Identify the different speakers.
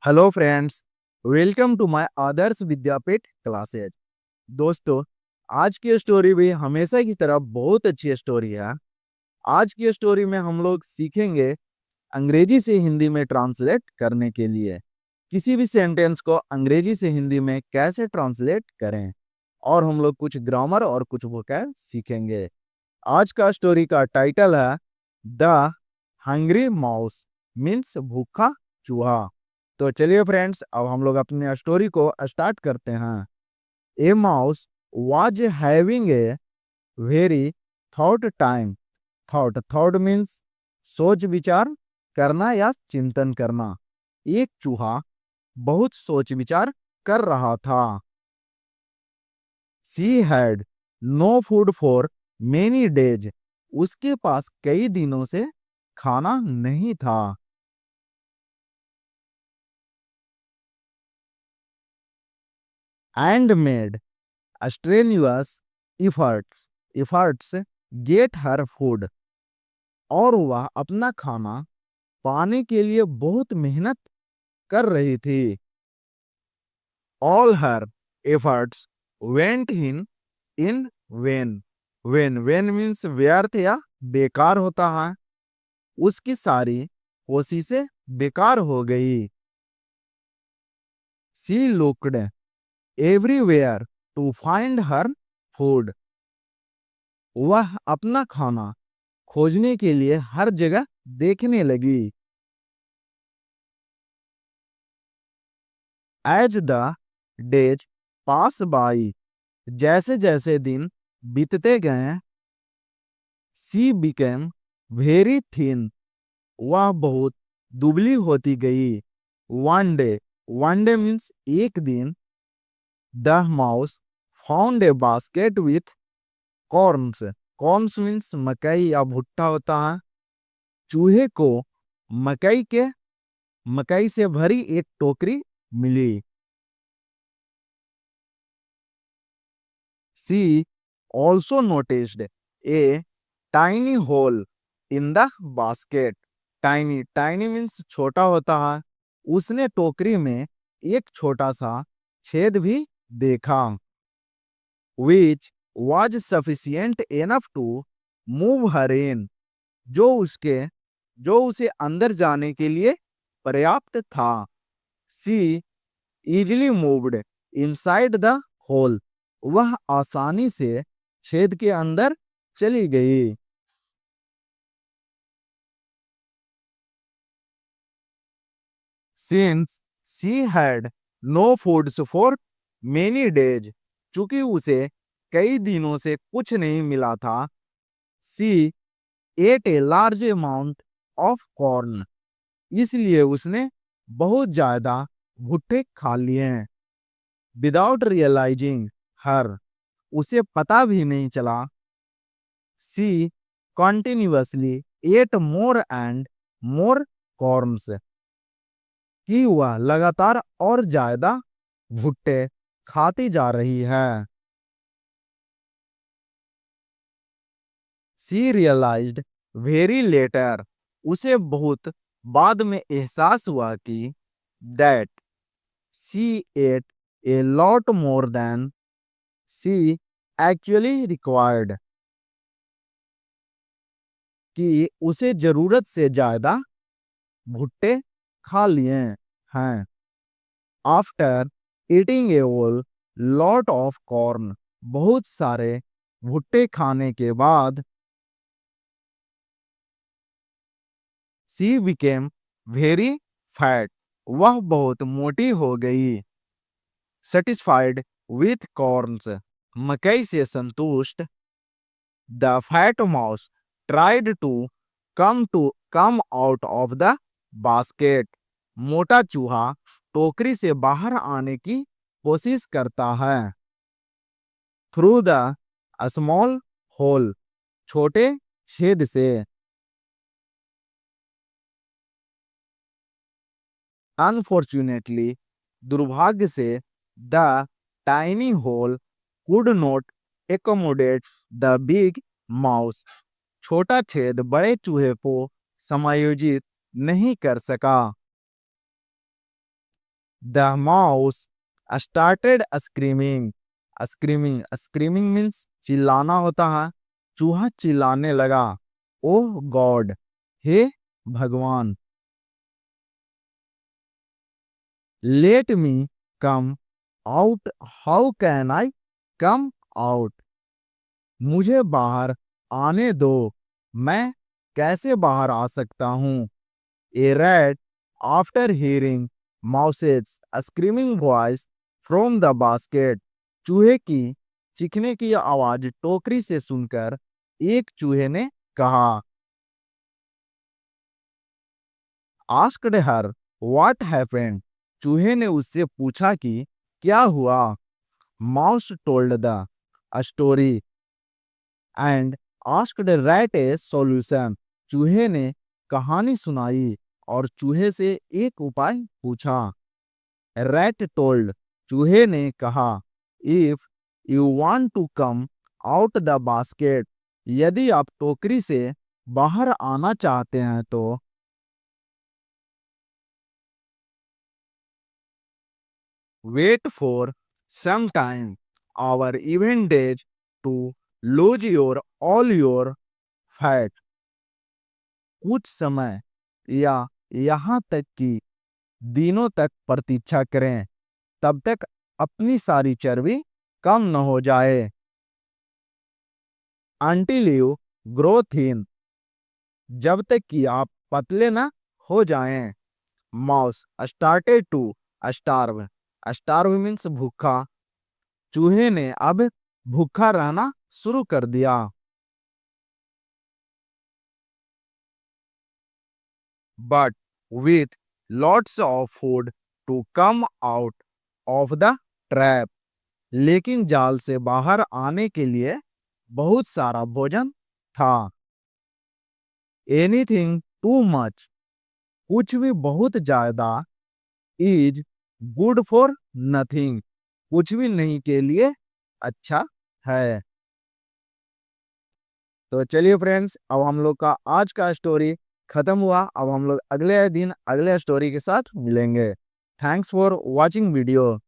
Speaker 1: Hello friends, welcome to my Adarsh Vidyapeeth classes. दोस्तों, आज की स्टोरी भी हमेशा की तरह बहुत अच्छी स्टोरी है। आज की स्टोरी में हम लोग सीखेंगे अंग्रेजी से हिंदी में ट्रांसलेट करने के लिए किसी भी सेंटेंस को अंग्रेजी से हिंदी में कैसे ट्रांसलेट करें, और हम लोग कुछ ग्रामर और कुछ वोकैब सीखेंगे। आज का स्टोरी का टाइटल है द हंग्री माउस, मीन्स भूखा चूहा। तो चलिए फ्रेंड्स, अब हम लोग अपने स्टोरी को स्टार्ट करते हैं। ए mouse was having a very thought time. Thought means सोच विचार करना या चिंतन करना। एक चूहा बहुत सोच विचार कर रहा था। She had no food for many days. उसके पास कई दिनों से खाना नहीं था। And made strenuous efforts get her food। और वह अपना खाना पाने के लिए बहुत मेहनत कर रही थी। All her efforts went in vain। Vain means व्यर्थ या बेकार होता है। उसकी सारी कोशिशें बेकार हो गई। She looked everywhere to find her food। वह अपना खाना खोजने के लिए हर जगह देखने लगी। As the days pass by. जैसे जैसे दिन बीतते गए, सी बिकेम वेरी थिन। वह बहुत दुबली होती गई। वन डे मीन्स एक दिन, the mouse found a basket with corns. Corns means मकई या भुट्टा होता है। चूहे को मकई के मकई से भरी एक टोकरी मिली। She also noticed a tiny hole in the basket। Tiny means छोटा होता है। उसने टोकरी में एक छोटा सा छेद भी देखा। Which was sufficient enough to move her in। जो उसके जो उसे अंदर जाने के लिए पर्याप्त था। She easily moved inside the hole। वह आसानी से छेद के अंदर चली गई। Since she had no food for many days। चूंकि उसे कई दिनों से कुछ नहीं मिला था, she ate a large amount of corn। इसलिए उसने बहुत ज्यादा भुट्टे खा लिए। Without realizing her। उसे पता भी नहीं चला। She continuously ate more and more corns। कि वह लगातार और ज्यादा भुट्टे खाती जा रही है। She realized very later। उसे बहुत बाद में एहसास हुआ कि that she ate a lot more than she actually required। कि उसे जरूरत से ज्यादा भुट्टे खा लिए हैं। After eating a whole lot of corn. बहुत सारे भुट्टे खाने के बाद सी बिकेम वेरी फैट। वह बहुत मोटी हो गई। Satisfied with corns. मकई से संतुष्ट, the fat mouse tried to come out of the basket. मोटा चूहा टोकरी से बाहर आने की कोशिश करता है। Through the small hole. छोटे छेद से। अनफॉर्चुनेटली। दुर्भाग्य से, the tiny hole could not accommodate the big mouse. छोटा छेद बड़े चूहे को समायोजित नहीं कर सका। The mouse started screaming. Screaming means चिल्लाना होता है। चूहा चिल्लाने लगा, ओह गॉड, हे भगवान, let me come out, how can I come out, मुझे बाहर आने दो, मैं कैसे बाहर आ सकता हूँ। A rat after hearing mouse's screaming voice from the basket, चूहे की चीखने की आवाज टोकरी से सुनकर एक चूहे ने कहा, आस्क्ड हर व्हाट हैपेंड, चूहे ने उससे पूछा कि क्या हुआ। Mouse told the story and asked rat A solution, चूहे ने कहानी सुनाई और चूहे से एक उपाय पूछा। रैट टोल्ड, चूहे ने कहा, if you want to come out the basket, यदि आप टोकरी से बाहर आना चाहते हैं तो wait for some time or even days to lose your all your fat, कुछ समय या यहाँ तक कि दिनों तक प्रतीक्षा करें, तब तक अपनी सारी चर्बी कम न हो जाए। Until you grow thin, जब तक कि आप पतले ना हो जाएं। Mouse started to starve, starve means भूखा, चूहे ने अब भूखा रहना शुरू कर दिया। But with lots of food to come out of the trap, लेकिन जाल से बाहर आने के लिए बहुत सारा भोजन था। एनीथिंग टू मच, कुछ भी बहुत ज्यादा, इज गुड फॉर नथिंग, कुछ भी नहीं के लिए अच्छा है। तो चलिए फ्रेंड्स, अब हम लोग का आज का स्टोरी खत्म हुआ। अब हम लोग अगले दिन अगले स्टोरी के साथ मिलेंगे। Thanks for watching video.